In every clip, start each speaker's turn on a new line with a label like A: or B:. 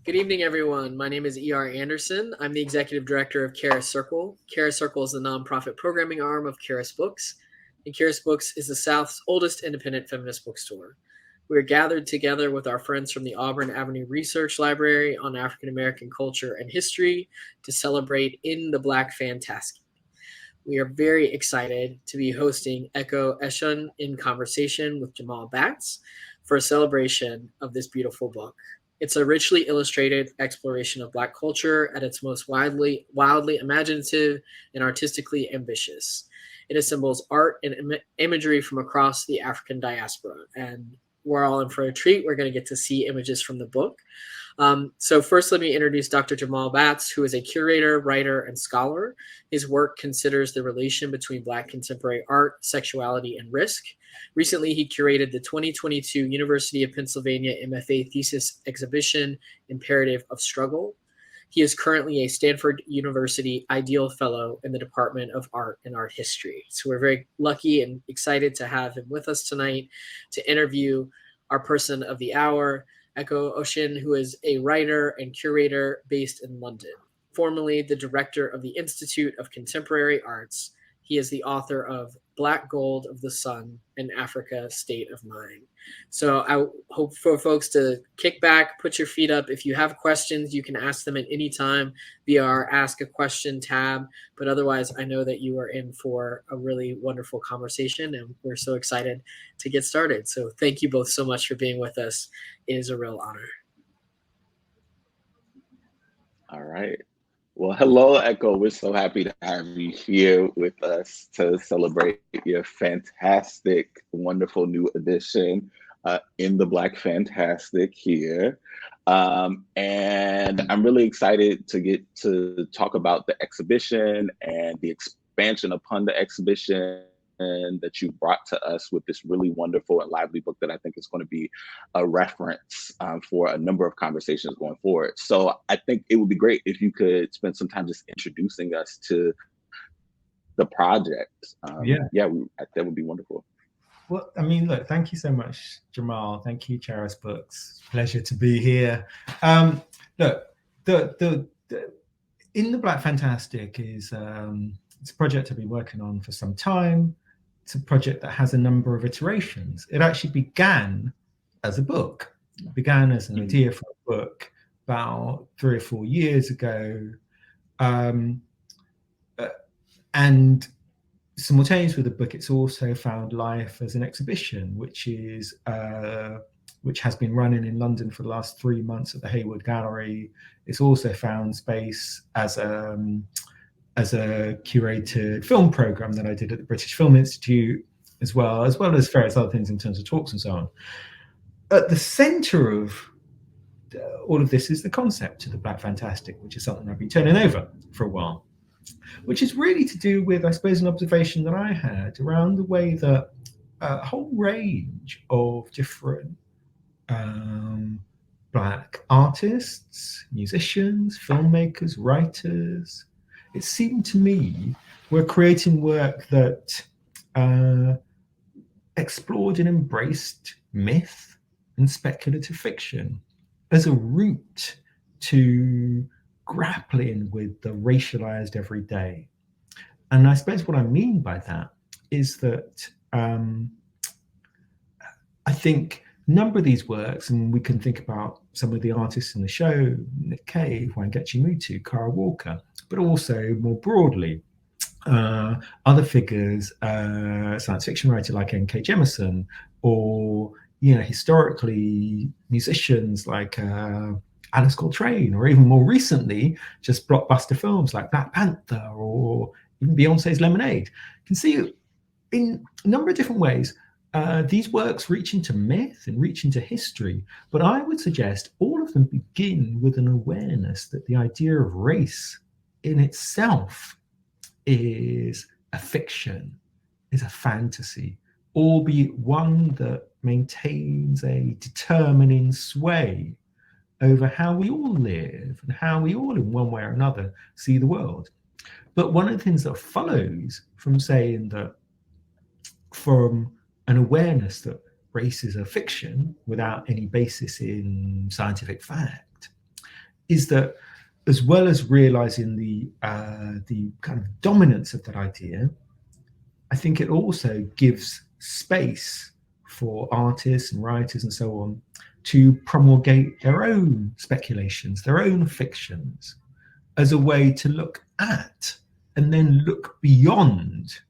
A: Good evening, everyone. My name is E.R. Anderson. I'm the executive director of Charis Circle. Charis Circle is the nonprofit programming arm of Charis Books, and Charis Books is the South's oldest independent feminist bookstore. We are gathered together with our friends from the Auburn Avenue Research Library on African American culture and history to celebrate In the Black Fantastic. We are very excited to be hosting Ekow Eshun in conversation with Jamal Batts for a celebration of this beautiful book. It's a richly illustrated exploration of Black culture at its most wildly imaginative and artistically ambitious. It assembles art and imagery from across the African diaspora, and we're all in for a treat. We're going to get to see images from the book. So first, let me introduce Dr. Jamal Batts, who is a curator, writer, and scholar. His work considers the relation between Black contemporary art, sexuality, and risk. Recently, he curated the 2022 University of Pennsylvania MFA thesis exhibition, Imperative of Struggle. He is currently a Stanford University Ideal Fellow in the Department of Art and Art History. So we're very lucky and excited to have him with us tonight to interview our person of the hour, Ekow Eshun, who is a writer and curator based in London. Formerly the director of the Institute of Contemporary Arts, he is the author of Black Gold of the Sun and Africa State of Mind. So I hope for folks to kick back, put your feet up. If you have questions, you can ask them at any time via our Ask a Question tab. But otherwise, I know that you are in for a really wonderful conversation, and we're so excited to get started. So thank you both so much for being with us. It is a real honor.
B: All right. Well, hello, Ekow. We're so happy to have you here with us to celebrate your fantastic, wonderful new edition, In the Black Fantastic here. And I'm really excited to get to talk about the exhibition and the expansion upon the exhibition that you brought to us with this really wonderful and lively book that I think is going to be a reference for a number of conversations going forward. So I think it would be great if you could spend some time just introducing us to the project. That would be wonderful.
C: Well, I mean, look, thank you so much, Jamal. Thank you, Charis Books. Pleasure to be here. Look, the In the Black Fantastic is it's a project I've been working on for some time. It's a project that has a number of iterations. It actually began as a book. It began as an idea for a book about 3 or 4 years ago. And simultaneous with the book, it's also found life as an exhibition, which has been running in London for the last 3 months at the Hayward Gallery. It's also found space as a curated film program that I did at the British Film Institute, as well as various other things in terms of talks and so on. At the center of all of this is the concept of the Black Fantastic, which is something I've been turning over for a while, which is really to do with, I suppose, an observation that I had around the way that a whole range of different Black artists, musicians, filmmakers, writers, it seemed to me were creating work that explored and embraced myth and speculative fiction as a route to grappling with the racialized everyday. And I suppose what I mean by that is that I think a number of these works, and we can think about some of the artists in the show, Nick Cave, Wangechi Mutu, Kara Walker, but also more broadly, other figures, science fiction writer like N.K. Jemisin, or historically musicians like Alice Coltrane, or even more recently, just blockbuster films like Black Panther or even Beyonce's Lemonade. You can see in a number of different ways these works reach into myth and reach into history, but I would suggest all of them begin with an awareness that the idea of race in itself is a fiction, is a fantasy, albeit one that maintains a determining sway over how we all live and how we all, in one way or another, see the world. But one of the things that follows from saying that, from an awareness that race is a fiction without any basis in scientific fact, is that as well as realizing the kind of dominance of that idea, I think it also gives space for artists and writers and so on to promulgate their own speculations, their own fictions, as a way to look at and then look beyond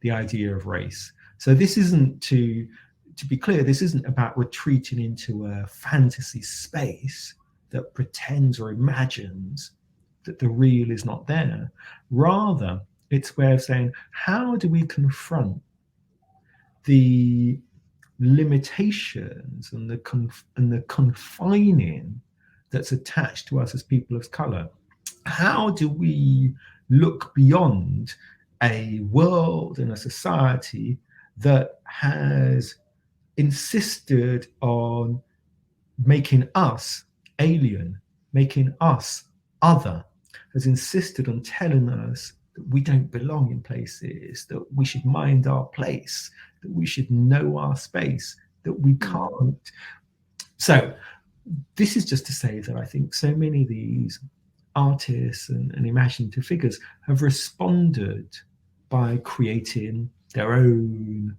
C: the idea of race. So this isn't, to be clear, this isn't about retreating into a fantasy space that pretends or imagines that the real is not there. Rather, it's a way of saying, how do we confront the limitations and the confining that's attached to us as people of color? How do we look beyond a world and a society that has insisted on making us alien, making us other, has insisted on telling us that we don't belong in places, that we should mind our place, that we should know our space, that we can't. So this is just to say that I think so many of these artists and imaginative figures have responded by creating their own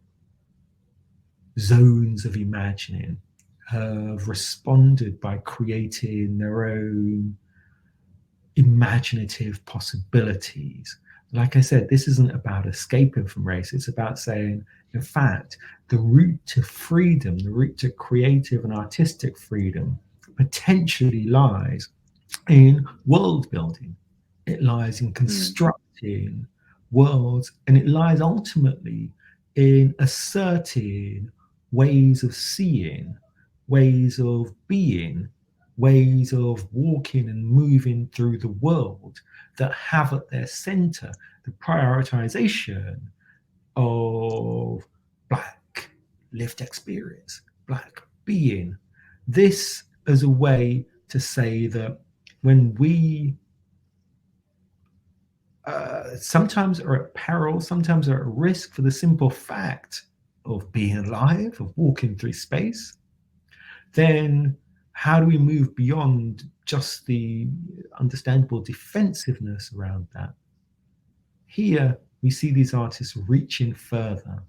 C: zones of imagining, have responded by creating their own imaginative possibilities. Like I said, this isn't about escaping from race. It's about saying, in fact, the route to freedom, the route to creative and artistic freedom potentially lies in world building. It lies in constructing worlds, and it lies ultimately in asserting ways of seeing, ways of being, ways of walking and moving through the world that have at their center the prioritization of Black lived experience, Black being. This as a way to say that when we sometimes are at peril, sometimes are at risk for the simple fact of being alive, of walking through space, then how do we move beyond just the understandable defensiveness around that? Here, we see these artists reaching further,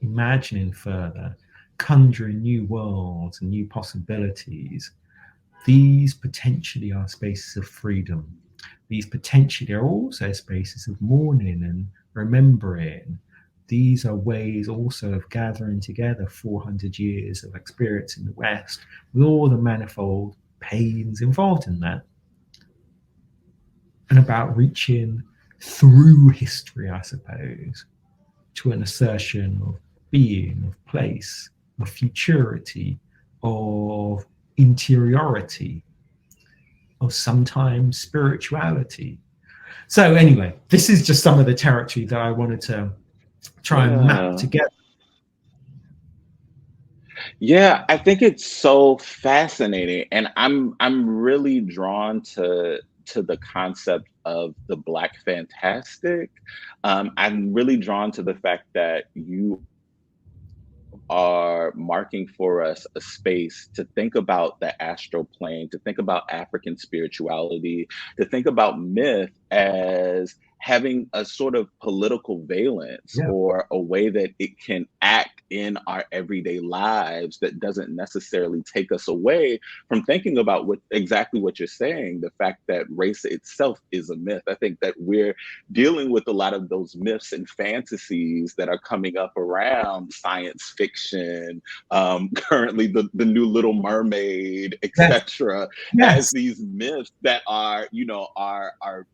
C: imagining further, conjuring new worlds and new possibilities. These potentially are spaces of freedom. These potentially are also spaces of mourning and remembering. These are ways also of gathering together 400 years of experience in the West with all the manifold pains involved in that, and about reaching through history, I suppose, to an assertion of being, of place, of futurity, of interiority, of sometimes spirituality. So anyway, this is just some of the territory that I wanted to try and map together.
B: Yeah, I think it's so fascinating, and I'm really drawn to the concept of the Black fantastic. I'm really drawn to the fact that you are marking for us a space to think about the astral plane, to think about African spirituality, to think about myth as having a sort of political valence, or a way that it can act in our everyday lives that doesn't necessarily take us away from thinking about exactly what you're saying, the fact that race itself is a myth. I think that we're dealing with a lot of those myths and fantasies that are coming up around science fiction, currently the new Little Mermaid, etc., as these myths that are, are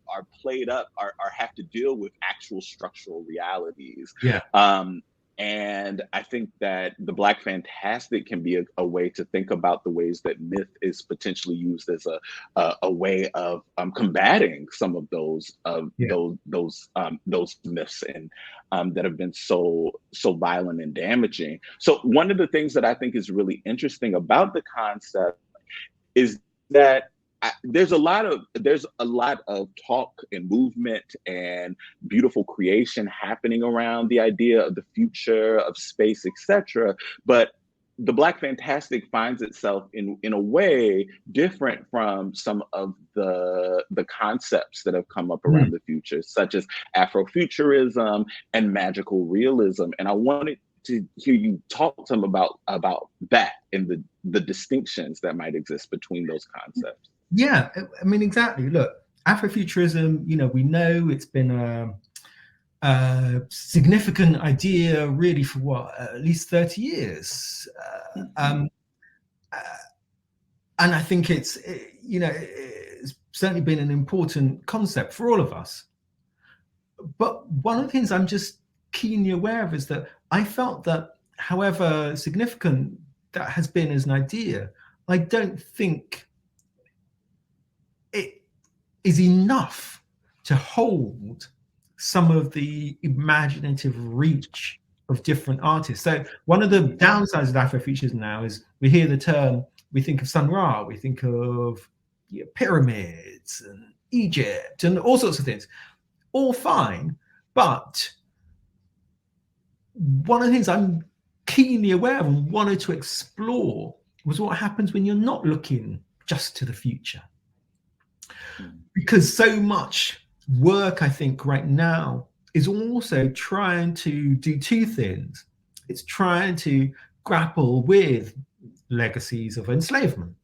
B: played up, are have to deal with actual structural realities. And I think that the Black fantastic can be a way to think about the ways that myth is potentially used as a way of combating some of those myths and that have been so violent and damaging. So one of the things that I think is really interesting about the concept is that there's a lot of talk and movement and beautiful creation happening around the idea of the future of space, etc. But the Black Fantastic finds itself in a way different from some of the concepts that have come up around the future, such as Afrofuturism and magical realism. And I wanted to hear you talk to them about that and the distinctions that might exist between those concepts.
C: Yeah, I mean, exactly. Look, Afrofuturism, you know, we know it's been a significant idea really for what, at least 30 years. And I think it's, you know, it's certainly been an important concept for all of us. But one of the things I'm just keenly aware of is that I felt that however significant that has been as an idea, I don't think it is enough to hold some of the imaginative reach of different artists. So one of the downsides of Afrofuturism now is we hear the term, we think of Sun Ra, we think of pyramids and Egypt and all sorts of things. All fine, but one of the things I'm keenly aware of and wanted to explore was what happens when you're not looking just to the future. Because so much work, I think, right now is also trying to do two things. It's trying to grapple with legacies of enslavement.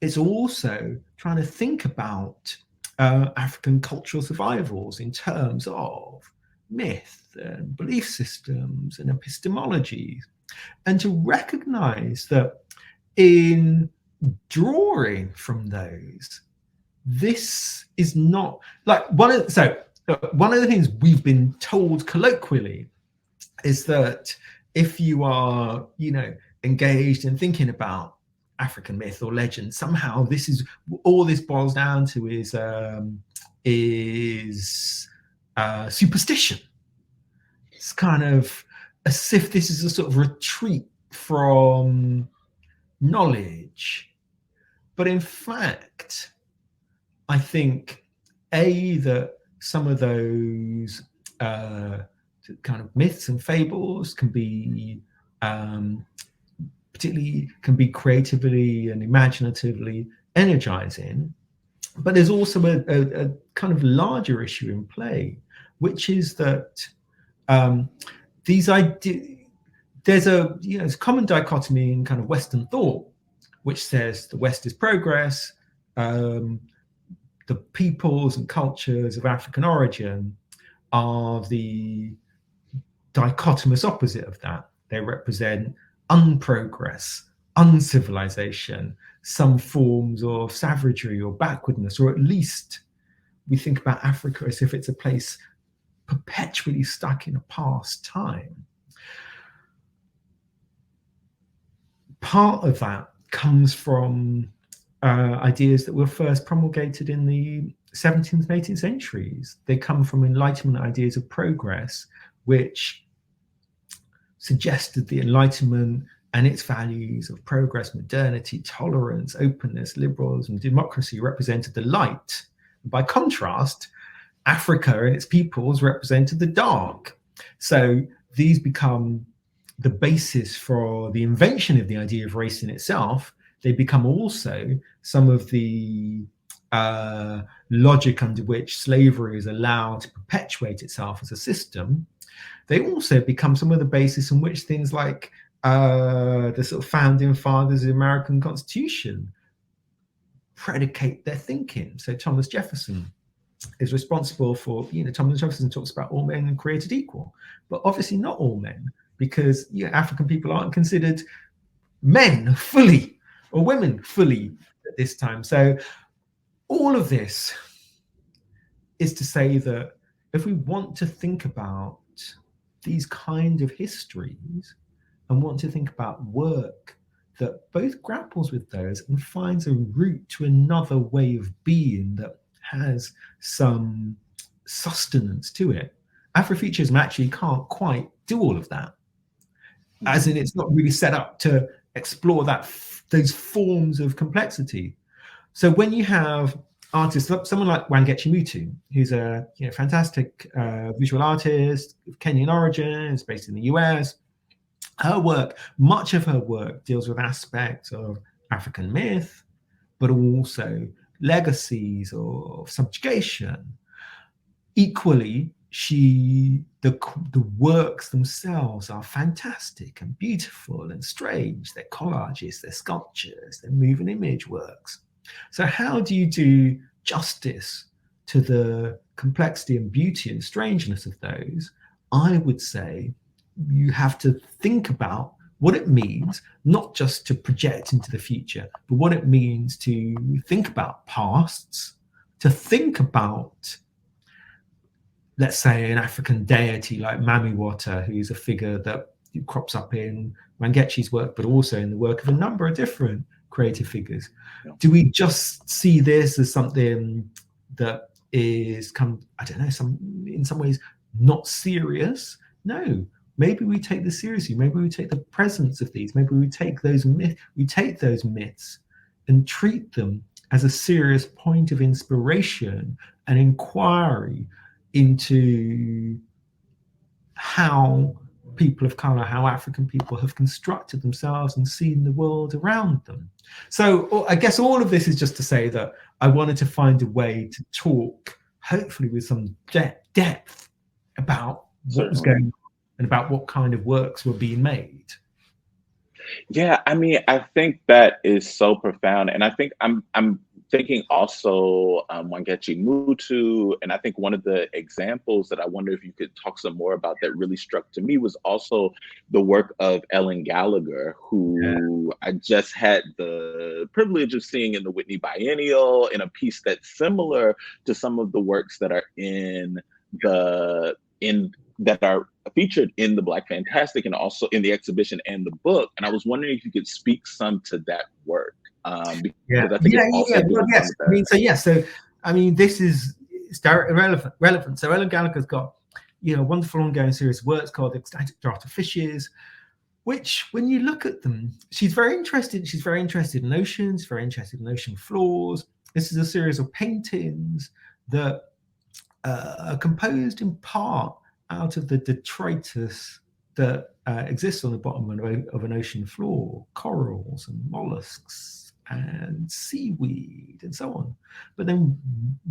C: It's also trying to think about African cultural survivals in terms of myth and belief systems and epistemologies, and to recognize that in drawing from those, this is not like one of the things we've been told colloquially is that if you are, you know, engaged in thinking about African myth or legend, somehow this is all this boils down to is superstition. It's kind of as if this is a sort of retreat from knowledge. But in fact, I think that some of those kind of myths and fables can be particularly creatively and imaginatively energizing, but there's also a kind of larger issue in play, which is that these ideas, there's a common dichotomy in kind of Western thought, which says the West is progress, the peoples and cultures of African origin are the dichotomous opposite of that. They represent unprogress, uncivilization, some forms of savagery or backwardness, or at least we think about Africa as if it's a place perpetually stuck in a past time. Part of that comes from ideas that were first promulgated in the 17th and 18th centuries. They come from Enlightenment ideas of progress, which suggested the Enlightenment and its values of progress, modernity, tolerance, openness, liberalism, democracy represented the light. By contrast, Africa and its peoples represented the dark. So these become the basis for the invention of the idea of race in itself. They become also some of the logic under which slavery is allowed to perpetuate itself as a system. They also become some of the basis on which things like the sort of founding fathers of the American Constitution predicate their thinking. So Thomas Jefferson is responsible for, Thomas Jefferson talks about all men are created equal, but obviously not all men, because African people aren't considered men fully or women fully at this time. So all of this is to say that if we want to think about these kind of histories and want to think about work that both grapples with those and finds a route to another way of being that has some sustenance to it, Afrofuturism actually can't quite do all of that. As in, it's not really set up to explore those forms of complexity. So when you have artists, someone like Wangechi Mutu, who's a fantastic visual artist of Kenyan origin, is based in the US, Her work, much of her work, deals with aspects of African myth, but also legacies of subjugation. Equally, the works themselves are fantastic and beautiful and strange. They're collages, they're sculptures, they're moving image works. So how do you do justice to the complexity and beauty and strangeness of those? I would say you have to think about what it means, not just to project into the future, but what it means to think about pasts, to think about, let's say, an African deity like Mamiwata, who's a figure that crops up in Wangechi's work, but also in the work of a number of different creative figures.
B: Yeah.
C: Do we just see this as something that is, I don't know, in some ways not serious? No. Maybe we take this seriously. Maybe we take the presence of these. Maybe we take those myths and treat them as a serious point of inspiration and inquiry into how people of color, how African people have constructed themselves and seen the world around them. So I guess all of this is just to say that I wanted to find a way to talk, hopefully with some depth, about what was going on and about what kind of works were being made.
B: Yeah, I mean, I think that is so profound, and I think I'm thinking also Wangechi Mutu, and I think one of the examples that I wonder if you could talk some more about that really struck to me was also the work of Ellen Gallagher, who I just had the privilege of seeing in the Whitney Biennial in a piece that's similar to some of the works that are that are featured in the Black Fantastic and also in the exhibition and the book. And I was wondering if you could speak some to that work. Because I think it's also
C: this is relevant. So Ellen Gallagher's got a wonderful ongoing series of works called Ecstatic Draught of Fishes, which, when you look at them, she's very interested in oceans, very interested in ocean floors. This is a series of paintings that are composed in part out of the detritus that exists on the bottom of an ocean floor, corals and mollusks and seaweed and so on. But then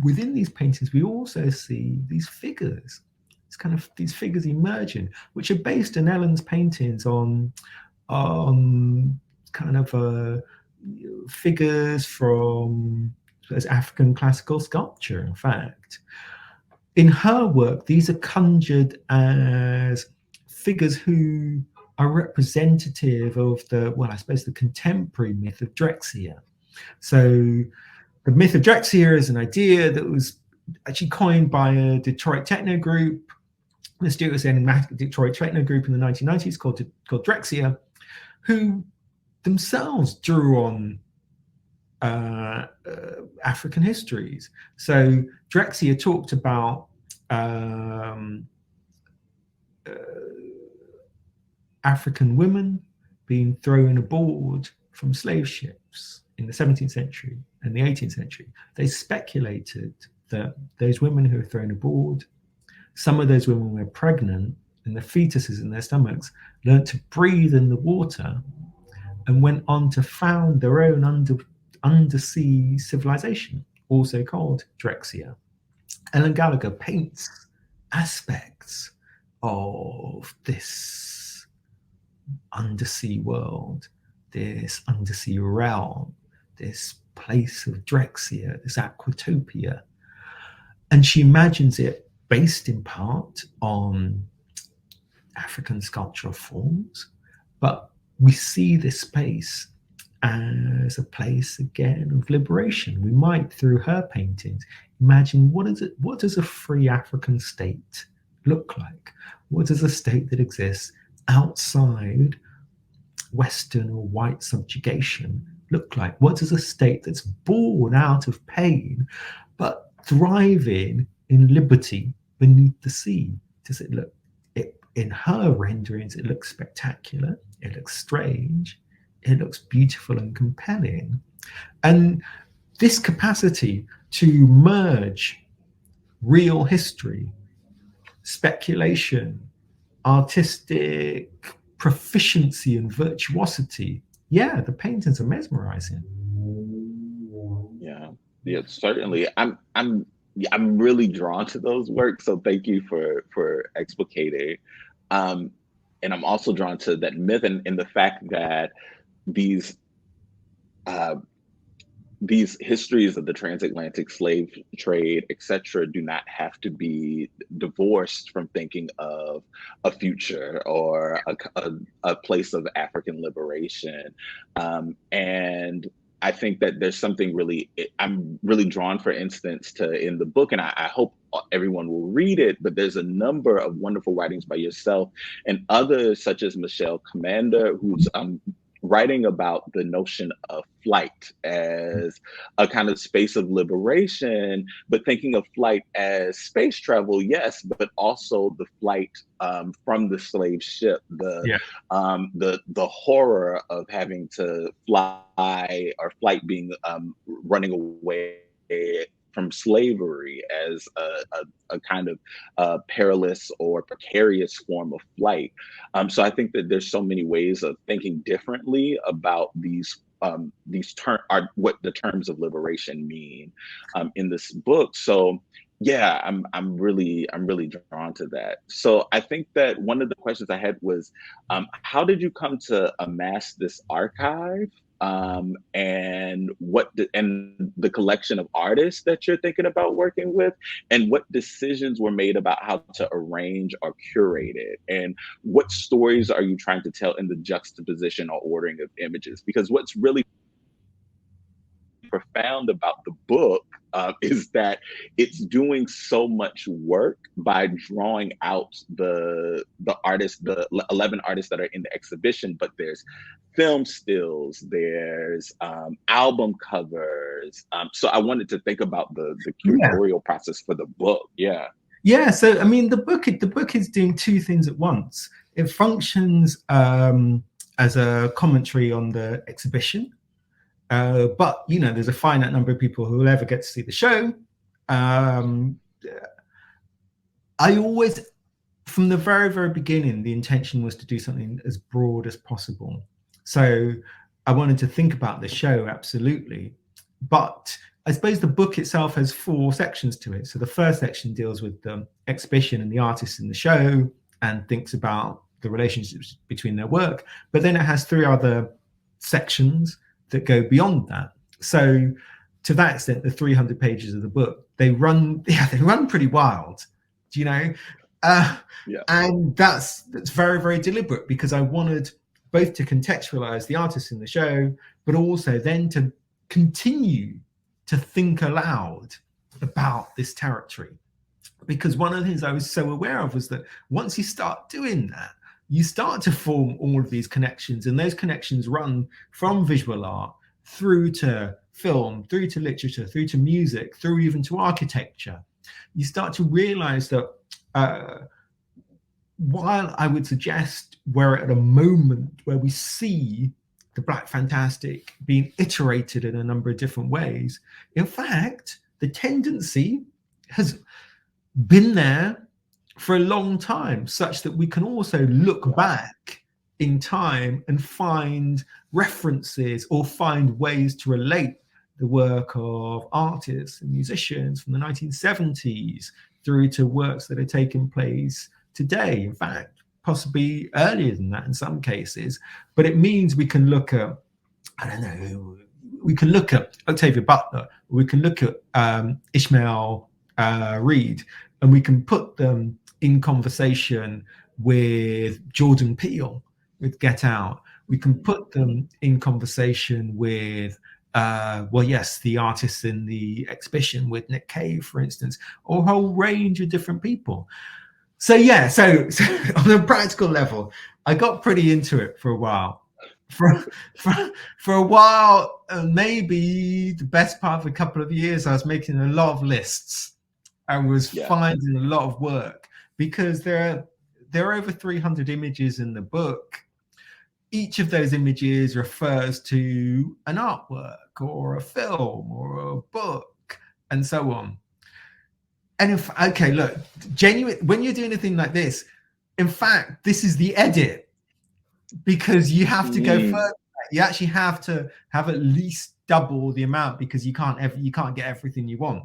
C: within these paintings, we also see these figures. It's kind of these figures emerging, which are based in Ellen's paintings on kind of figures from African classical sculpture, in fact. In her work, these are conjured as figures who are representative of the contemporary myth of Drexciya. So the myth of Drexciya is an idea that was actually coined by a Detroit techno group, a mysterious enigmatic Detroit techno group in the 1990s called Drexciya, who themselves drew on African histories. So Drexciya talked about African women being thrown aboard from slave ships in the 17th century and the 18th century. They speculated that those women who were thrown aboard, some of those women were pregnant, and the fetuses in their stomachs learned to breathe in the water and went on to found their own undersea civilization, also called Drexciya. Ellen Gallagher paints aspects of this undersea world, this undersea realm, this place of Drexciya, this Aquatopia. And she imagines it based in part on African sculptural forms, but we see this space as a place, again, of liberation. We might, through her paintings, imagine what does a free African state look like? What does a state that exists outside Western or white subjugation look like? What does a state that's born out of pain but thriving in liberty beneath the sea? Does it look? In her renderings, it looks spectacular. It looks strange. It looks beautiful and compelling. And this capacity to merge real history, speculation, artistic proficiency and virtuosity, yeah, the paintings are mesmerizing.
B: Yeah, certainly. I'm really drawn to those works, so thank you for explicating. And I'm also drawn to that myth and the fact that these uh, these histories of the transatlantic slave trade, etc., do not have to be divorced from thinking of a future or a place of African liberation. And I think that there's something really, I'm really drawn, for instance, to in the book, and I hope everyone will read it, but there's a number of wonderful writings by yourself and others, such as Michelle Commander, who's writing about the notion of flight as a kind of space of liberation, but thinking of flight as space travel, yes, but also the flight from the slave ship, the horror of having to fly, or flight being running away from slavery as a kind of perilous or precarious form of flight. So I think that there's so many ways of thinking differently about these what the terms of liberation mean in this book. So yeah, I'm really drawn to that. So I think that one of the questions I had was, how did you come to amass this archive? And the collection of artists that you're thinking about working with, and what decisions were made about how to arrange or curate it, and what stories are you trying to tell in the juxtaposition or ordering of images? Because what's really profound about the book is that it's doing so much work by drawing out the artists, the 11 artists that are in the exhibition, but there's film stills, there's album covers. So I wanted to think about the curatorial process for the book. Yeah.
C: So I mean, the book is doing two things at once. It functions as a commentary on the exhibition. But there's a finite number of people who will ever get to see the show. I always, from the very, very beginning, the intention was to do something as broad as possible. So I wanted to think about the show, absolutely. But I suppose the book itself has 4 sections to it. So the first section deals with the exhibition and the artists in the show and thinks about the relationships between their work. But then it has 3 other sections that go beyond that. So to that extent, the 300 pages of the book, they run pretty wild, and that's very, very deliberate, because I wanted both to contextualize the artists in the show, but also then to continue to think aloud about this territory. Because one of the things I was so aware of was that once you start doing that, you start to form all of these connections, and those connections run from visual art through to film, through to literature, through to music, through even to architecture. You start to realize that while I would suggest we're at a moment where we see the Black Fantastic being iterated in a number of different ways, in fact, the tendency has been there for a long time, such that we can also look back in time and find references or find ways to relate the work of artists and musicians from the 1970s through to works that are taking place today. In fact, possibly earlier than that in some cases. But it means we can look at, we can look at Octavia Butler, we can look at Ishmael Reed, and we can put them in conversation with Jordan Peele, with Get Out. We can put them in conversation with, the artists in the exhibition, with Nick Cave, for instance, or a whole range of different people. So on a practical level, I got pretty into it for a while. For a while, maybe the best part of a couple of years, I was making a lot of lists. I was finding a lot of work, because there are over 300 images in the book. Each of those images refers to an artwork or a film or a book and so on. And when you're doing a thing like this, in fact, this is the edit because you have to go further. You actually have to have at least double the amount, because you can't get everything you want.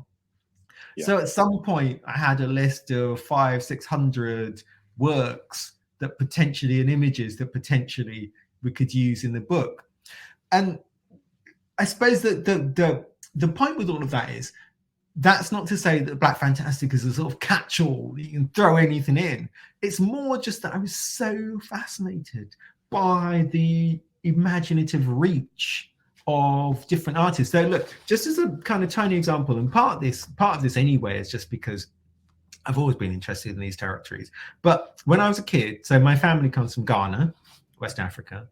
C: Yeah. So at some point I had a list of 500-600 works that potentially, and images that potentially we could use in the book. And I suppose that the point with all of that is, that's not to say that Black Fantastic is a sort of catch-all, you can throw anything in. It's more just that I was so fascinated by the imaginative reach of different artists. So look, just as a kind of tiny example, and part of this anyway is just because I've always been interested in these territories. But when I was a kid, so my family comes from Ghana, West Africa.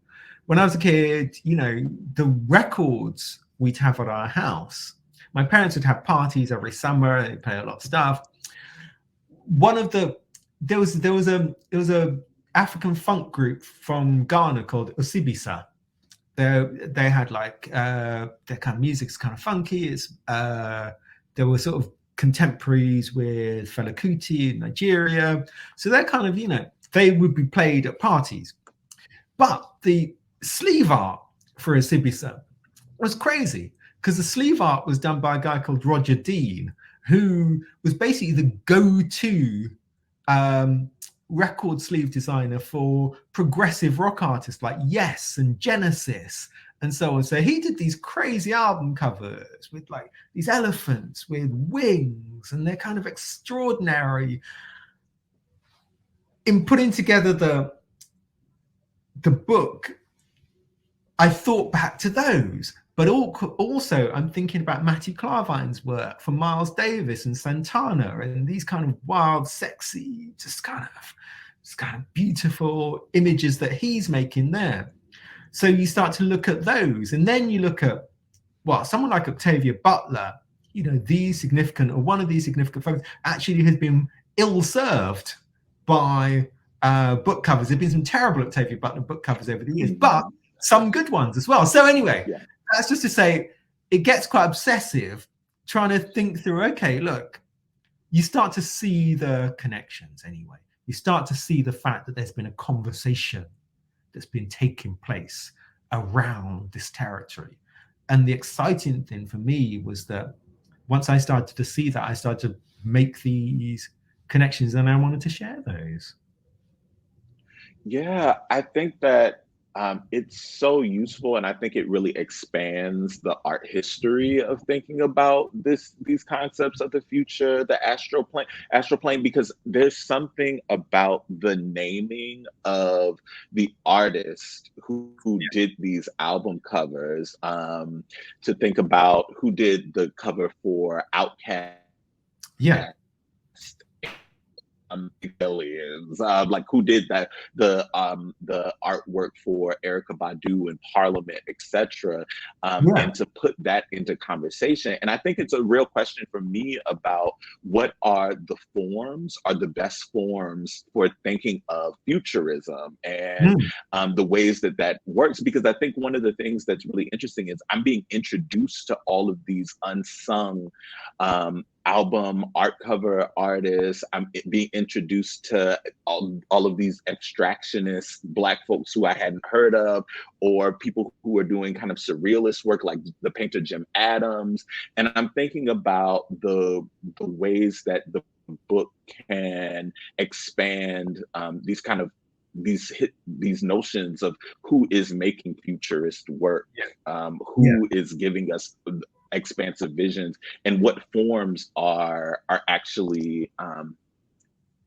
C: When I was a kid, you know, the records we'd have at our house, my parents would have parties every summer. They'd play a lot of stuff. There was a African funk group from Ghana called Osibisa. They had like their kind of music's kind of funky. There were sort of contemporaries with Fela Kuti in Nigeria. So they're kind of, you know, they would be played at parties. But the sleeve art for Osibisa was crazy, because the sleeve art was done by a guy called Roger Dean, who was basically the go-to record sleeve designer for progressive rock artists like Yes and Genesis and so on. So he did these crazy album covers with like these elephants with wings, and they're kind of extraordinary. In putting together the book, I thought back to those, but also I'm thinking about Matthew Clavine's work for Miles Davis and Santana, and these kind of wild, sexy, just kind of beautiful images that he's making there. So you start to look at those, and then you look at, well, someone like Octavia Butler, you know, one of these significant folks actually has been ill-served by book covers. There've been some terrible Octavia Butler book covers over the years, but some good ones as well. So anyway, that's just to say, it gets quite obsessive trying to think through, okay, look, you start to see the connections anyway. You start to see the fact that there's been a conversation that's been taking place around this territory. And the exciting thing for me was that once I started to see that, I started to make these connections, and I wanted to share those.
B: Yeah, I think that it's so useful, and I think it really expands the art history of thinking about these concepts of the future, the astral plane, because there's something about the naming of the artist who did these album covers, to think about who did the cover for Outkast.
C: Yeah.
B: Aliens, like who did that, the artwork for Erykah Badu in Parliament, etc., and to put that into conversation. And I think it's a real question for me about what are the best forms for thinking of futurism, and the ways that works, because I think one of the things that's really interesting is I'm being introduced to all of these unsung album art cover artists. I'm being introduced to all of these extractionist Black folks who I hadn't heard of, or people who are doing kind of surrealist work like the painter Jim Adams. And I'm thinking about the ways that the book can expand these notions of who is making futurist work, who is giving us expansive visions, and what forms are actually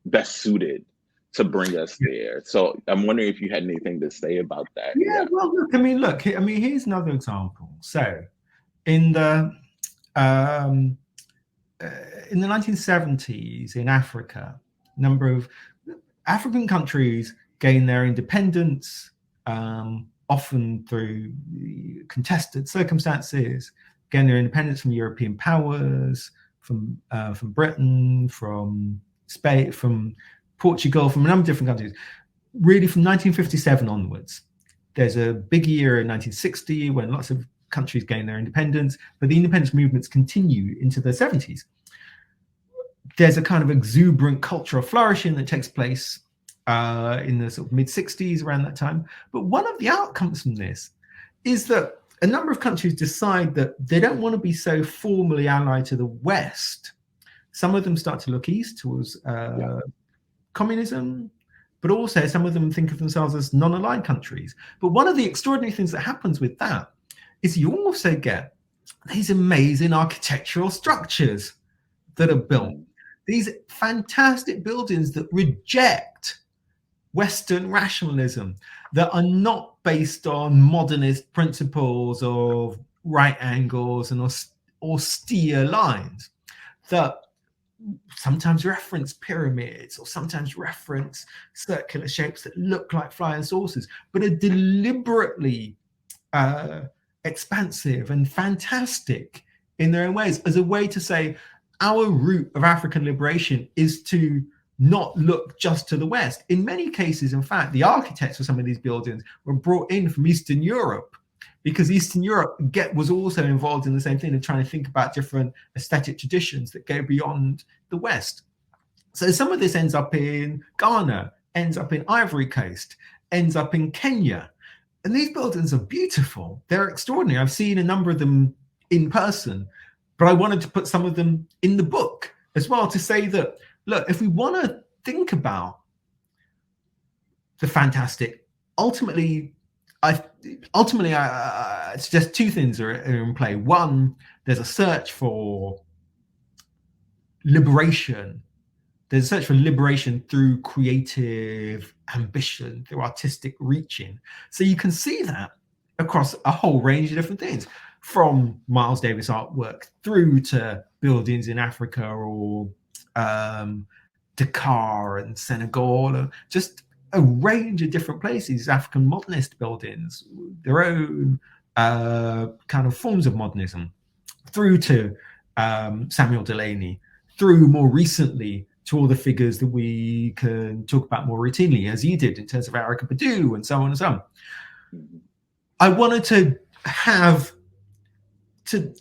B: best suited to bring us there. So I'm wondering if you had anything to say about that.
C: Well, look, here's another example. So in the 1970s in Africa, a number of African countries gained their independence, often through contested circumstances, gained their independence from European powers, from Britain, from Spain, from Portugal, from a number of different countries. Really, from 1957 onwards, there's a big year in 1960 when lots of countries gain their independence, but the independence movements continue into the 70s. There's a kind of exuberant cultural flourishing that takes place in the sort of mid-60s, around that time. But one of the outcomes from this is that a number of countries decide that they don't want to be so formally allied to the West. Some of them start to look east towards communism, but also some of them think of themselves as non-aligned countries. But one of the extraordinary things that happens with that is you also get these amazing architectural structures that are built. These fantastic buildings that reject Western rationalism, that are not based on modernist principles of right angles and austere lines, that sometimes reference pyramids or sometimes reference circular shapes that look like flying saucers, but are deliberately expansive and fantastic in their own ways, as a way to say our route of African liberation is to not look just to the West. In many cases, in fact, the architects for some of these buildings were brought in from Eastern Europe, because Eastern Europe was also involved in the same thing of trying to think about different aesthetic traditions that go beyond the West. So some of this ends up in Ghana, ends up in Ivory Coast, ends up in Kenya. And these buildings are beautiful. They're extraordinary. I've seen a number of them in person, but I wanted to put some of them in the book as well, to say that, look, if we want to think about the fantastic, ultimately, I suggest two things are in play. One, there's a search for liberation. There's a search for liberation through creative ambition, through artistic reaching. So you can see that across a whole range of different things, from Miles Davis artwork through to buildings in Africa or Dakar and Senegal, or just a range of different places, African modernist buildings, their own kind of forms of modernism, through to Samuel Delaney, through more recently to all the figures that we can talk about more routinely, as you did in terms of Erykah Badu and so on and so on. I wanted to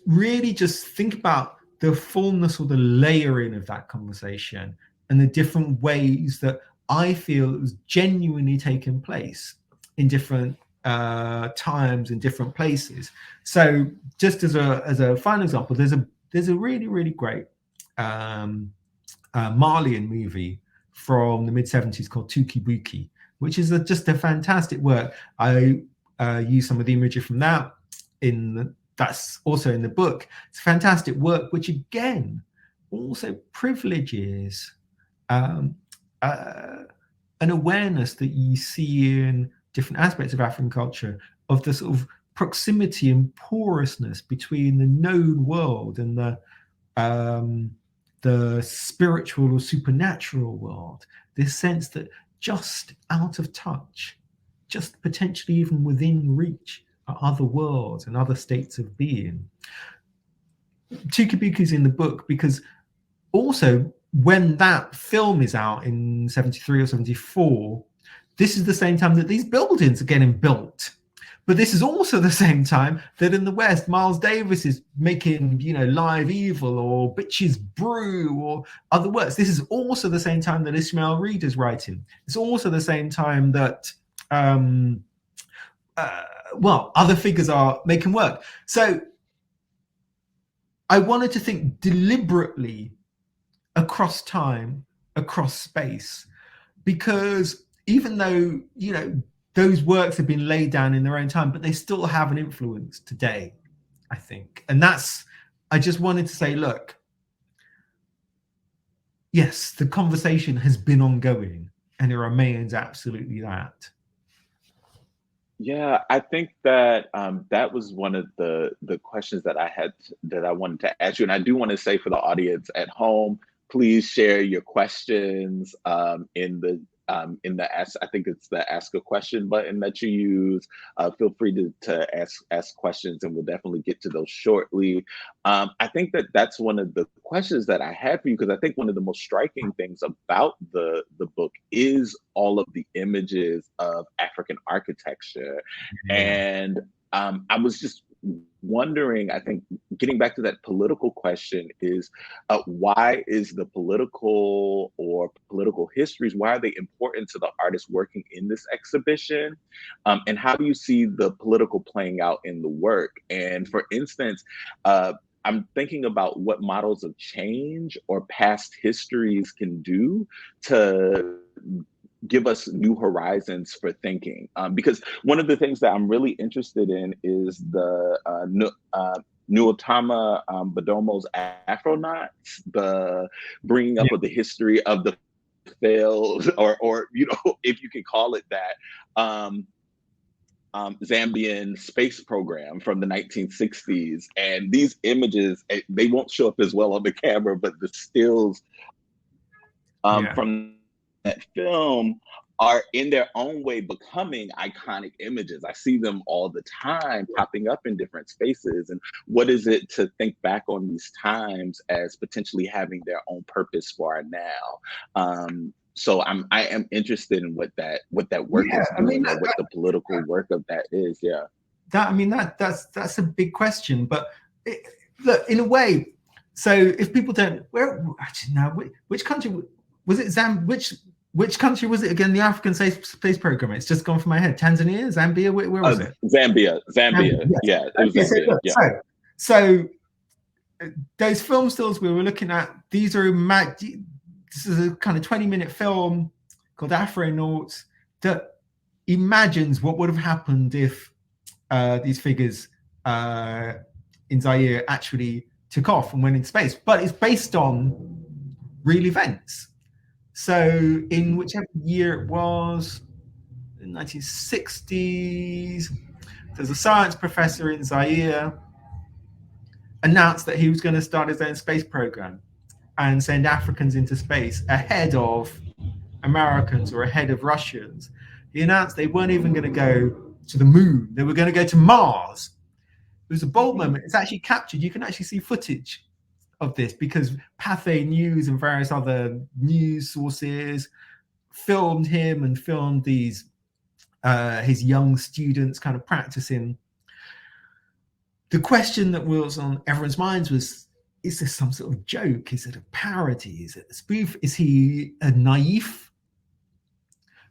C: really just think about the fullness or the layering of that conversation and the different ways that I feel it was genuinely taking place in different times and different places. So just as a final example, there's a really, really great Malian movie from the mid-70s called Tukibuki, which is just a fantastic work. I use some of the imagery from that that's also in the book. It's a fantastic work, which again also privileges an awareness that you see in different aspects of African culture, of the sort of proximity and porousness between the known world and the spiritual or supernatural world. This sense that just out of touch, just potentially even within reach, are other worlds and other states of being. Tukibuki is in the book because also when that film is out in 73 or 74, this is the same time that these buildings are getting built. But this is also the same time that in the West, Miles Davis is making, Live Evil or Bitches Brew or other works. This is also the same time that Ismail Reed is writing. It's also the same time that, other figures are making work. So I wanted to think deliberately across time, across space, because even though, those works have been laid down in their own time, but they still have an influence today, I think. And I just wanted to say, look, yes, the conversation has been ongoing and it remains absolutely that.
B: Yeah, I think that that was one of the questions that I wanted to ask you. And I do want to say for the audience at home, please share your questions in the ask. I think it's the ask a question button that you use. Feel free to ask questions, and we'll definitely get to those shortly. I think that that's one of the questions that I have for you, because I think one of the most striking things about the book is all of the images of African architecture. And I was just wondering, I think, getting back to that political question is, why is the political or political histories, why are they important to the artists working in this exhibition? And how do you see the political playing out in the work? And for instance, I'm thinking about what models of change or past histories can do to give us new horizons for thinking. Because one of the things that I'm really interested in is the Nuotama Badomo's Afronauts, the bringing up of the history of the failed, or if you can call it that, Zambian space program from the 1960s. And these images, they won't show up as well on the camera, but the stills from that film are in their own way becoming iconic images. I see them all the time popping up in different spaces. And what is it to think back on these times as potentially having their own purpose for our now? So I am interested in what that work is doing, or what the political work of that is. Yeah.
C: That's a big question, but look, in a way. So if people don't, which country was it? Which country was it again? The African space program. It's just gone from my head. Tanzania, Zambia. Where was it?
B: Zambia. Yes. Yeah, it was Zambia. Yeah.
C: So those film stills we were looking at. These are this is a kind of 20-minute film called Afronauts that imagines what would have happened if these figures in Zaire actually took off and went into space. But it's based on real events. So in whichever year it was, in the 1960s, there's a science professor in Zaire announced that he was going to start his own space program and send Africans into space ahead of Americans or ahead of Russians. He announced they weren't even going to go to the moon. They were going to go to Mars. It was a bold moment. It's actually captured. You can actually see footage of this because Pathé News and various other news sources filmed him and filmed these his young students kind of practicing. The question that was on everyone's minds was, is this some sort of joke? Is it a parody? Is it a spoof? Is he a naif?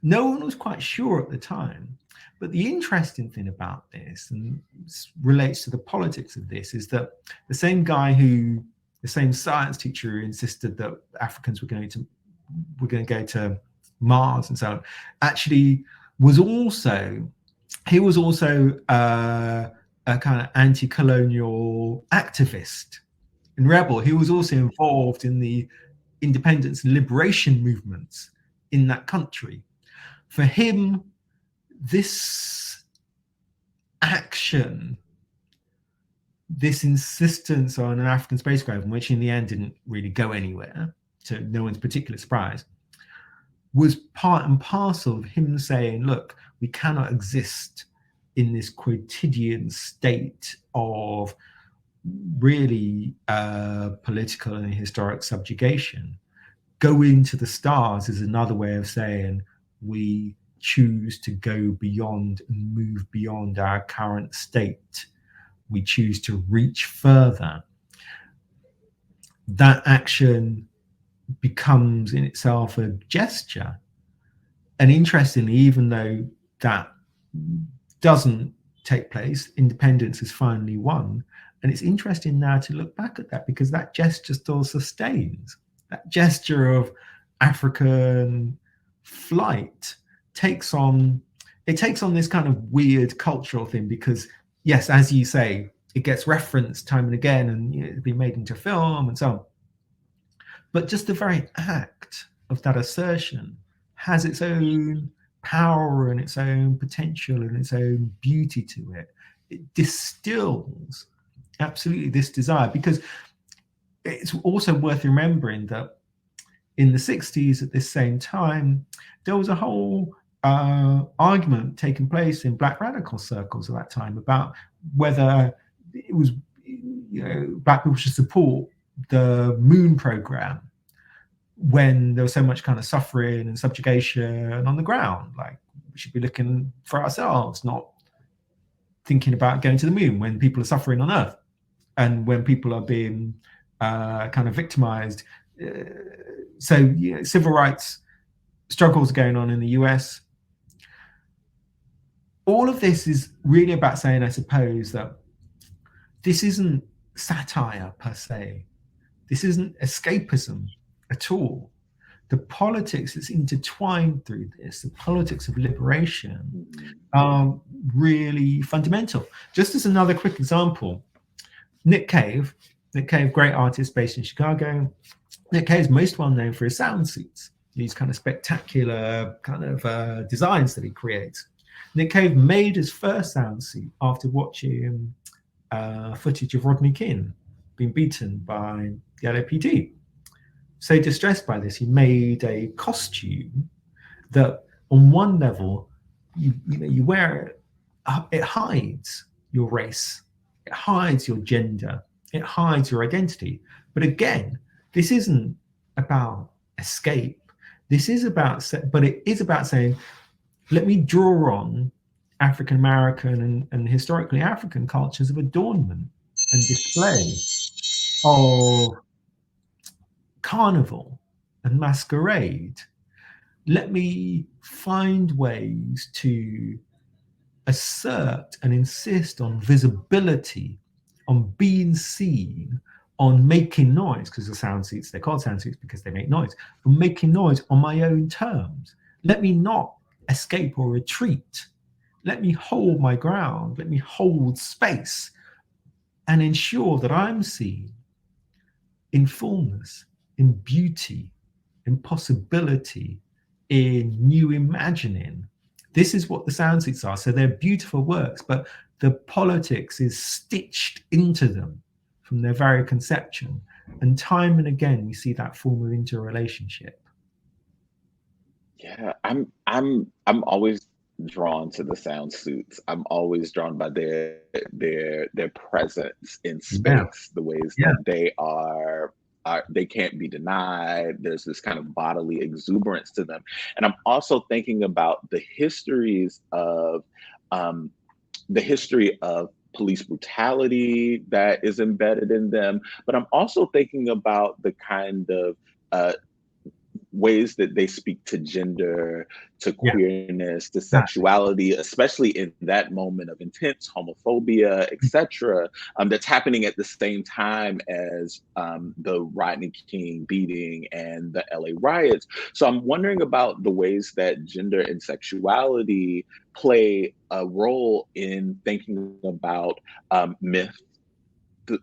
C: No one was quite sure at the time. But the interesting thing about this, and this relates to the politics of this, is that the same science teacher who insisted that Africans were going to go to Mars and so on, actually was also a kind of anti-colonial activist and rebel. He was also involved in the independence and liberation movements in that country. For him, this action, this insistence on an African space program, which in the end didn't really go anywhere, to no one's particular surprise, was part and parcel of him saying, look, we cannot exist in this quotidian state of really political and historic subjugation. Going to the stars is another way of saying we choose to go beyond and move beyond our current state. We choose to reach further. That action becomes in itself a gesture. And interestingly, even though that doesn't take place, independence is finally won. And it's interesting now to look back at that, because that gesture still sustains. That gesture of African flight takes on this kind of weird cultural thing, because yes, as you say, it gets referenced time and again, and it's been made into film and so on. But just the very act of that assertion has its own power and its own potential and its own beauty to it. It distills absolutely this desire, because it's also worth remembering that in the 60s, at this same time, there was a whole argument taking place in Black radical circles at that time about whether it was, Black people should support the moon program when there was so much kind of suffering and subjugation on the ground. Like, we should be looking for ourselves, not thinking about going to the moon when people are suffering on Earth. and when people are being kind of victimized. So civil rights struggles going on in the US. All of this is really about saying, I suppose, that this isn't satire per se. This isn't escapism at all. The politics that's intertwined through this, the politics of liberation, are really fundamental. Just as another quick example, Nick Cave, great artist based in Chicago. Nick Cave is most well known for his sound suits, these kind of spectacular kind of designs that he creates. Nick Cave made his first sound suit after watching footage of Rodney King being beaten by the LAPD. So distressed by this, he made a costume that, on one level, you wear it, it hides your race, it hides your gender, it hides your identity. But again, this isn't about escape. This is about, but it is about saying, let me draw on African American and historically African cultures of adornment and display, of carnival and masquerade. Let me find ways to assert and insist on visibility, on being seen, on making noise, because the sound suits, they're called sound suits because they make noise, on making noise on my own terms. Let me not escape or retreat. Let me hold my ground. Let me hold space and ensure that I'm seen in fullness, in beauty, in possibility, in new imagining. This is what the sound suits are. So they're beautiful works, but the politics is stitched into them from their very conception. And time and again, we see that form of interrelationship.
B: Yeah, I'm always drawn to the sound suits. I'm always drawn by their presence in space, the ways that they can't be denied. There's this kind of bodily exuberance to them. And I'm also thinking about the history of police brutality that is embedded in them. But I'm also thinking about the kind of ways that they speak to gender, to queerness, to sexuality, especially in that moment of intense homophobia, etc., that's happening at the same time as the Rodney King beating and the LA riots. So I'm wondering about the ways that gender and sexuality play a role in thinking about myth,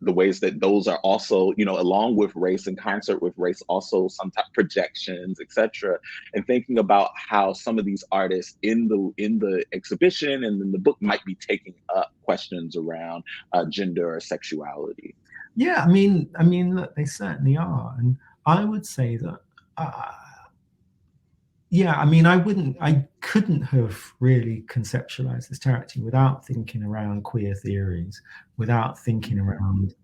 B: the ways that those are also, along with race, in concert with race, also sometimes projections, etc. And thinking about how some of these artists in the exhibition and in the book might be taking up questions around gender or sexuality.
C: Yeah, I mean, look, they certainly are, and I would say that. I couldn't have really conceptualized this territory without thinking around queer theories, without thinking around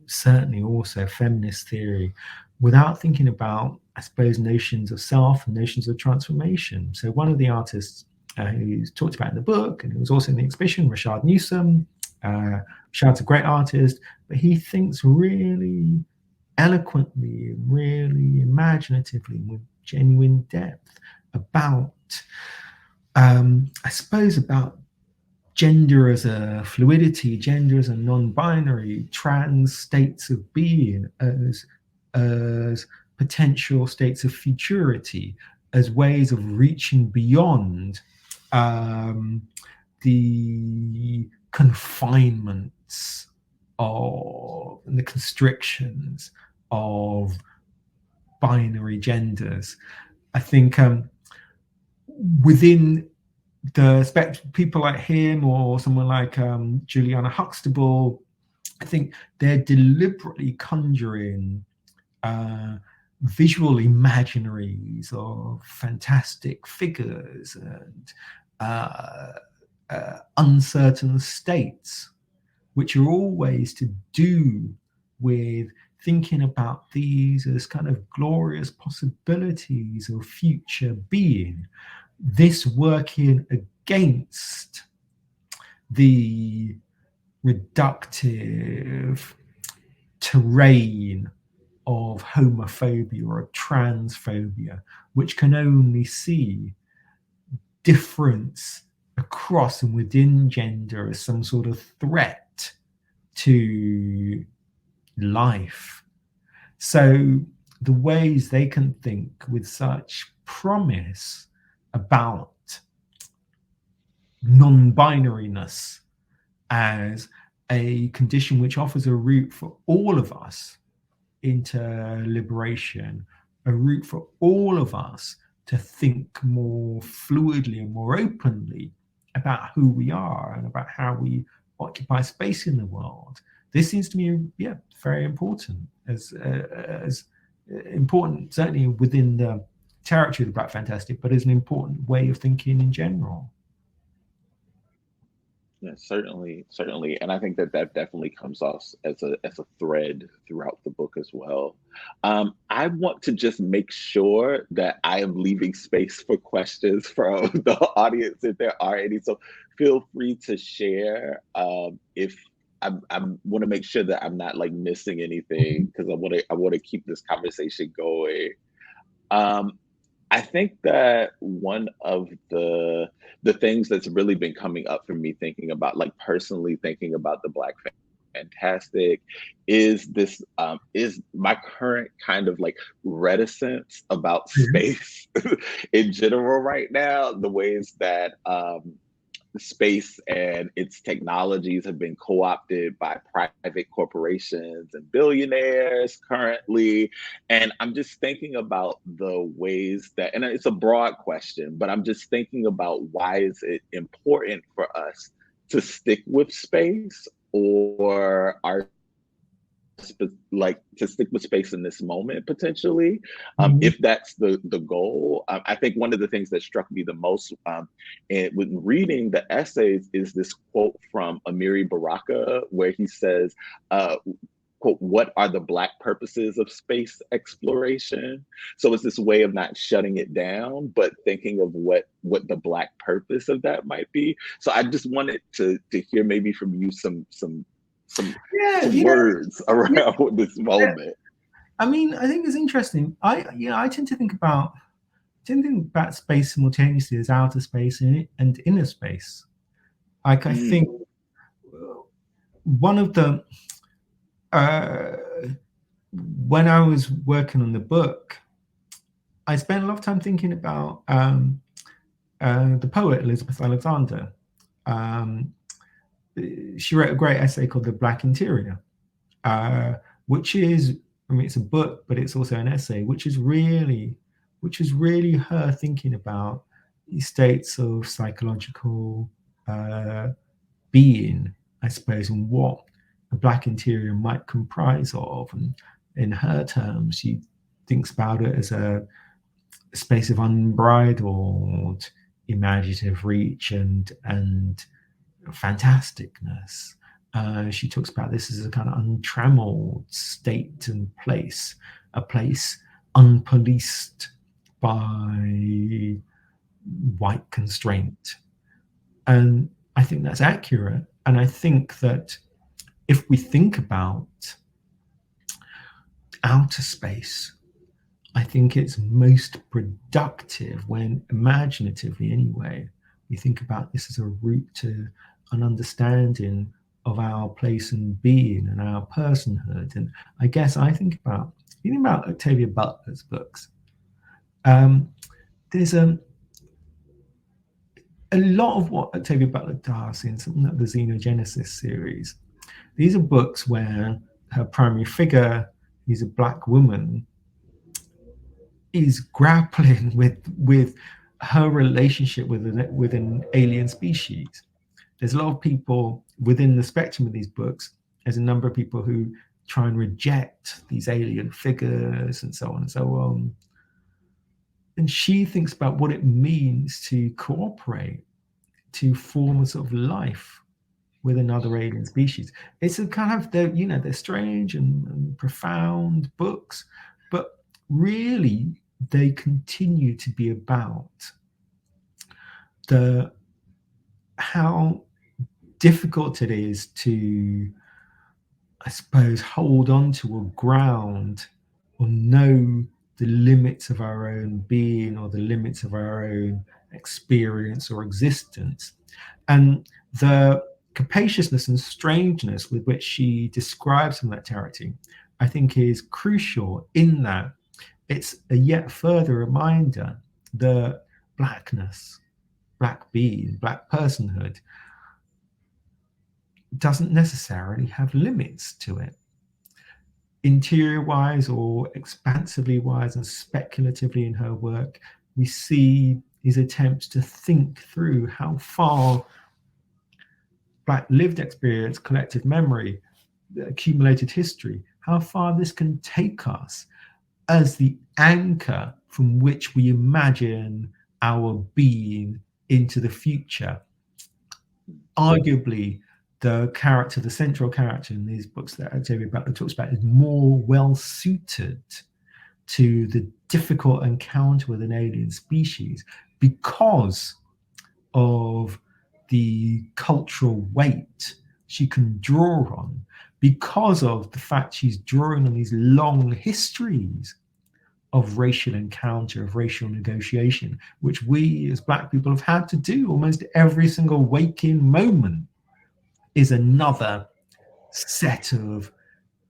C: certainly also feminist theory, without thinking about, I suppose, notions of self and notions of transformation. So one of the artists who's talked about in the book, and who was also in the exhibition, Rashad Newsom. Rashad's a great artist, but he thinks really eloquently and really imaginatively with genuine depth about, I suppose, about gender as a fluidity, gender as a non-binary, trans states of being as potential states of futurity, as ways of reaching beyond the confinements of and the constrictions of binary genders. I think within the spectrum, people like him or someone like Juliana Huxtable, I think they're deliberately conjuring visual imaginaries of fantastic figures and uncertain states, which are always to do with thinking about these as kind of glorious possibilities of future being. This working against the reductive terrain of homophobia or of transphobia, which can only see difference across and within gender as some sort of threat to life. So the ways they can think with such promise about non-binariness as a condition which offers a route for all of us into liberation, a route for all of us to think more fluidly and more openly about who we are and about how we occupy space in the world. This seems to me, very important, as important certainly within the territory of the Black Fantastic, but as an important way of thinking in general.
B: Yeah, certainly, and I think that definitely comes off as a thread throughout the book as well. I want to just make sure that I am leaving space for questions from the audience if there are any. So feel free to share if I want to make sure that I'm not like missing anything, because I want to keep this conversation going. I think that one of the things that's really been coming up for me thinking about, like personally thinking about the Black Fantastic, is this is my current kind of like reticence about space in general right now, the ways that space and its technologies have been co-opted by private corporations and billionaires currently. And I'm just thinking about the ways that, and it's a broad question, but I'm just thinking about why is it important for us to stick with space, or are like to stick with space in this moment potentially, if that's the goal. I think one of the things that struck me the most and when reading the essays is this quote from Amiri Baraka, where he says, quote, "What are the Black purposes of space exploration?" So it's this way of not shutting it down, but thinking of what the Black purpose of that might be. So I just wanted to hear maybe from you some words around this moment.
C: I mean, I think it's interesting. I tend to think about space simultaneously as outer space and inner space. Like I think one of the when I was working on the book, I spent a lot of time thinking about the poet Elizabeth Alexander. She wrote a great essay called "The Black Interior," which is, I mean, it's a book, but it's also an essay, which is really her thinking about these states of psychological being, I suppose, and what a Black interior might comprise of. And in her terms, she thinks about it as a space of unbridled imaginative reach and fantasticness. She talks about this as a kind of untrammeled state and place, a place unpoliced by white constraint. And I think that's accurate. And I think that if we think about outer space, I think it's most productive when, imaginatively anyway, we think about this as a route to an understanding of our place and being and our personhood. And I guess I think about, Octavia Butler's books. There's a lot of what Octavia Butler does in something like the Xenogenesis series. These are books where her primary figure, who's a Black woman, is grappling with her relationship with an alien species. There's a lot of people within the spectrum of these books. There's a number of people who try and reject these alien figures and so on and so on. And she thinks about what it means to cooperate, to form a sort of life with another alien species. It's a kind of, they're strange and profound books, but really they continue to be about how difficult it is to, I suppose, hold on to or ground or know the limits of our own being or the limits of our own experience or existence. And the capaciousness and strangeness with which she describes some of that territory, I think, is crucial in that it's a yet further reminder that blackness, black being, black personhood doesn't necessarily have limits to it. Interior wise or expansively wise and speculatively in her work, we see these attempts to think through how far Black lived experience, collective memory, accumulated history, how far this can take us as the anchor from which we imagine our being into the future. Arguably, the character, the central character in these books that Octavia Butler talks about, is more well suited to the difficult encounter with an alien species because of the cultural weight she can draw on, because of the fact she's drawing on these long histories of racial encounter, of racial negotiation, which we as Black people have had to do almost every single waking moment, is another set of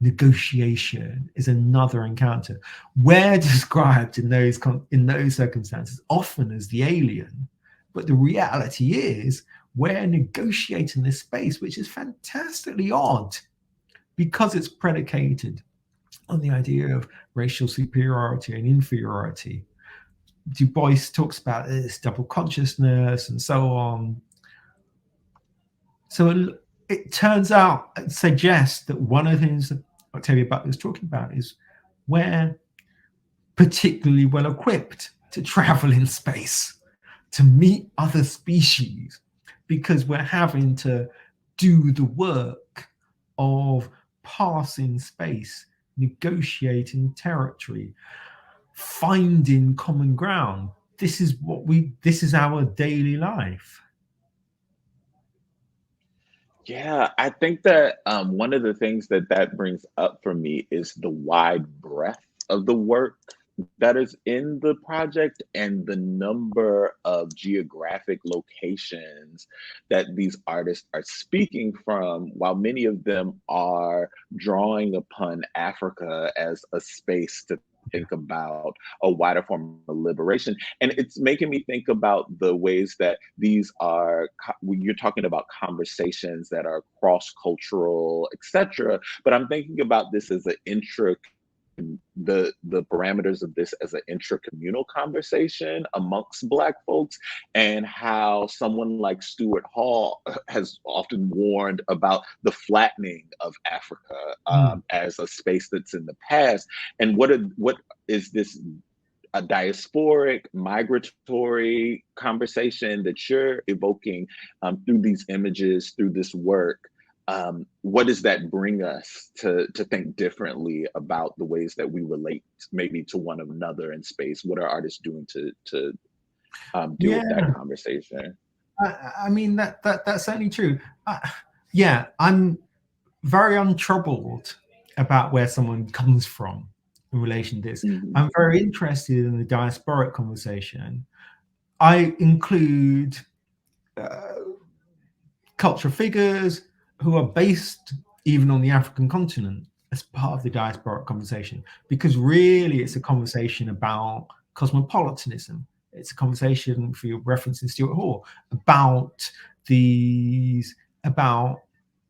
C: negotiation, is another encounter. We're described in those circumstances often as the alien, but the reality is we're negotiating this space, which is fantastically odd because it's predicated on the idea of racial superiority and inferiority. Du Bois talks about this double consciousness and so on. So it turns out, it suggests that one of the things that Octavia Butler is talking about is we're particularly well equipped to travel in space, to meet other species, because we're having to do the work of passing space, negotiating territory, finding common ground. This is our daily life.
B: Yeah, I think that one of the things that brings up for me is the wide breadth of the work that is in the project and the number of geographic locations that these artists are speaking from, while many of them are drawing upon Africa as a space to think about a wider form of liberation. And it's making me think about the ways that these are, when you're talking about conversations that are cross-cultural, etc. But I'm thinking about this as the parameters of this as an intra-communal conversation amongst Black folks, and how someone like Stuart Hall has often warned about the flattening of Africa as a space that's in the past. And what is this a diasporic, migratory conversation that you're evoking through these images, through this work? What does that bring us to think differently about the ways that we relate maybe to one another in space? What are artists doing to deal with that conversation?
C: I mean, that's certainly true. I'm very untroubled about where someone comes from in relation to this. I'm very interested in the diasporic conversation. I include cultural figures who are based even on the African continent as part of the diasporic conversation, because really it's a conversation about cosmopolitanism. It's a conversation, for your reference in Stuart Hall, about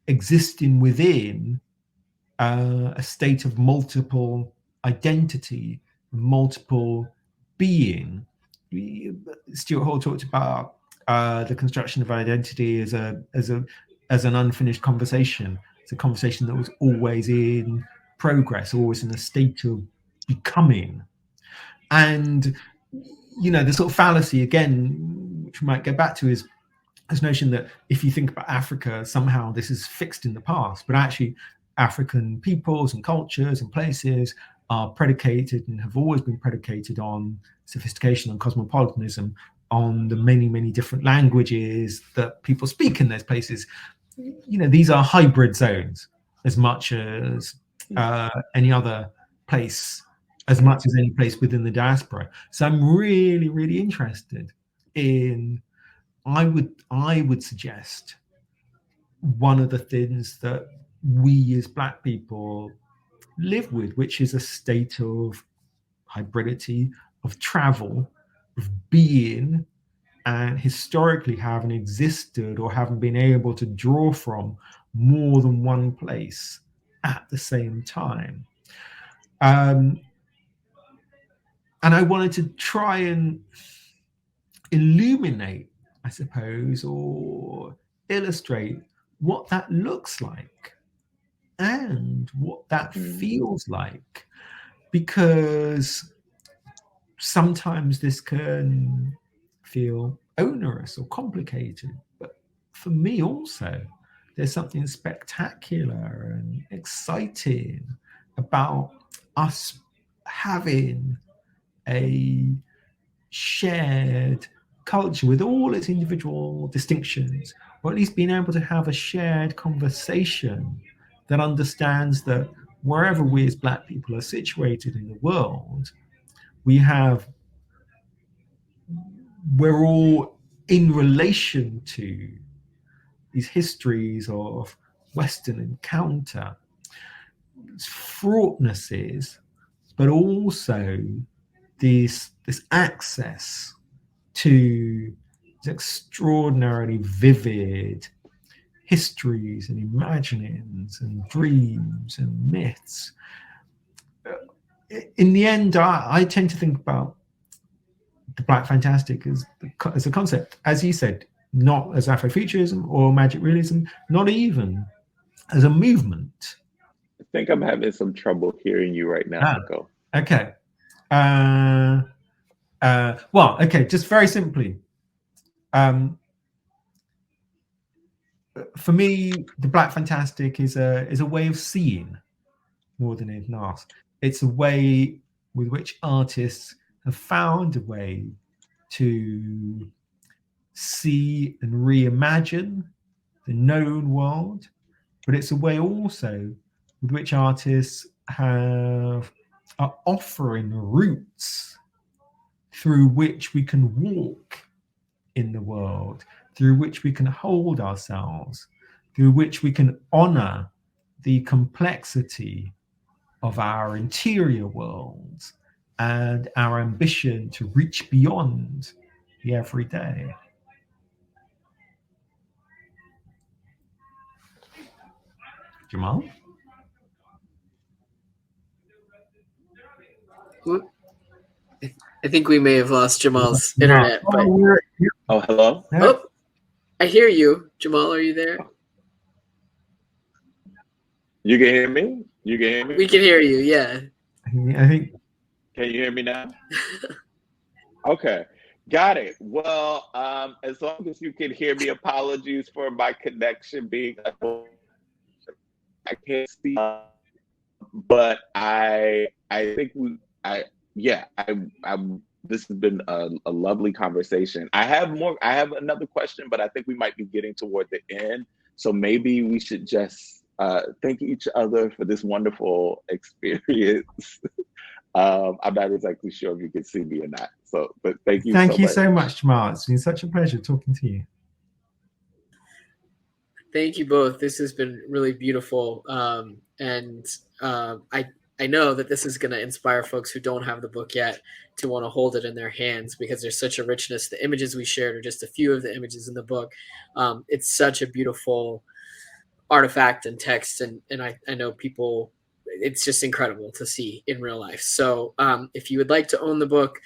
C: existing within a state of multiple identity, multiple being. Stuart Hall talked about the construction of identity as an unfinished conversation. It's a conversation that was always in progress, always in a state of becoming. And the sort of fallacy, again, which we might get back to, is this notion that if you think about Africa, somehow this is fixed in the past, but actually African peoples and cultures and places are predicated and have always been predicated on sophistication and cosmopolitanism, on the many, many different languages that people speak in those places. these are hybrid zones as much as any other place, as much as any place within the diaspora. So I'm really, really interested in, I would suggest, one of the things that we as Black people live with, which is a state of hybridity, of travel, of being, and historically having existed or having been able to draw from more than one place at the same time. And I wanted to try and illuminate, I suppose, or illustrate what that looks like and what that feels like, because sometimes this can feel onerous or complicated, but for me also, there's something spectacular and exciting about us having a shared culture with all its individual distinctions, or at least being able to have a shared conversation that understands that wherever we as Black people are situated in the world, we're all in relation to these histories of Western encounter, fraughtnesses, but also this access to these extraordinarily vivid histories and imaginings and dreams and myths. In the end, I tend to think about the Black Fantastic as a concept, as you said, not as Afrofuturism or magic realism, not even as a movement.
B: I think I'm having some trouble hearing you right now, Ekow.
C: Okay. Well, okay, just very simply. For me, the Black Fantastic is a way of seeing more than anything else. It's a way with which artists have found a way to see and reimagine the known world, but it's a way also with which artists are offering routes through which we can walk in the world, through which we can hold ourselves, through which we can honor the complexity of our interior worlds and our ambition to reach beyond the everyday. Jamal?
A: I think we may have lost Jamal's internet. But...
B: Oh, hello?
A: Oh, I hear you. Jamal, are you there?
B: You can hear me? You can hear me?
A: We can hear you, yeah.
C: I think.
B: Can you hear me now? Okay, got it. Well, as long as you can hear me, apologies for my connection being, I can't see, but I think this has been a lovely conversation. I have another question, but I think we might be getting toward the end. So maybe we should just thank each other for this wonderful experience. I'm not exactly sure if you can see me or not. So, but thank you.
C: Thank you so much, Jamal. It's been such a pleasure talking to you.
A: Thank you both. This has been really beautiful. I know that this is going to inspire folks who don't have the book yet to want to hold it in their hands, because there's such a richness. The images we shared are just a few of the images in the book. It's such a beautiful artifact and text. And I know people, it's just incredible to see in real life. So if you would like to own the book,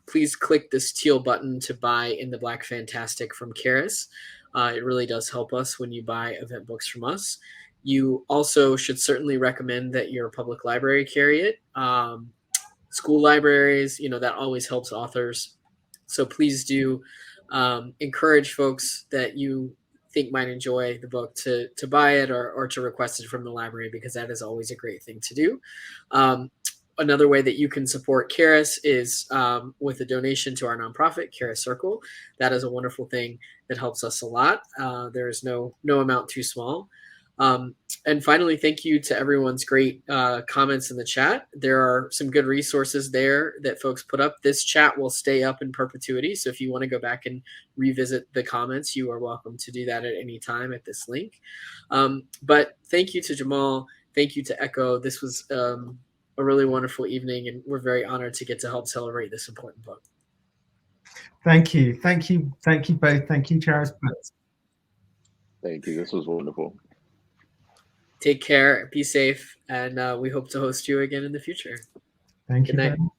A: please click this teal button to buy in the Black Fantastic from Charis. It really does help us when you buy event books from us. You also should certainly recommend that your public library carry it. School libraries, that always helps authors. So please do encourage folks that you think might enjoy the book to buy it or to request it from the library, because that is always a great thing to do. another way that you can support Charis is with a donation to our nonprofit, Charis Circle. That is a wonderful thing that helps us a lot. There is no amount too small. And finally, thank you to everyone's great comments in the chat. There are some good resources there that folks put up. This chat will stay up in perpetuity. So if you want to go back and revisit the comments, you are welcome to do that at any time at this link. But thank you to Jamal. Thank you to Ekow. This was a really wonderful evening, and we're very honored to get to help celebrate this important book.
C: Thank you. Thank you. Thank you both. Thank you, Charis.
B: Thank you. This was wonderful.
A: Take care, be safe, and we hope to host you again in the future.
C: Thank
A: Good
C: you
A: night.
C: very much.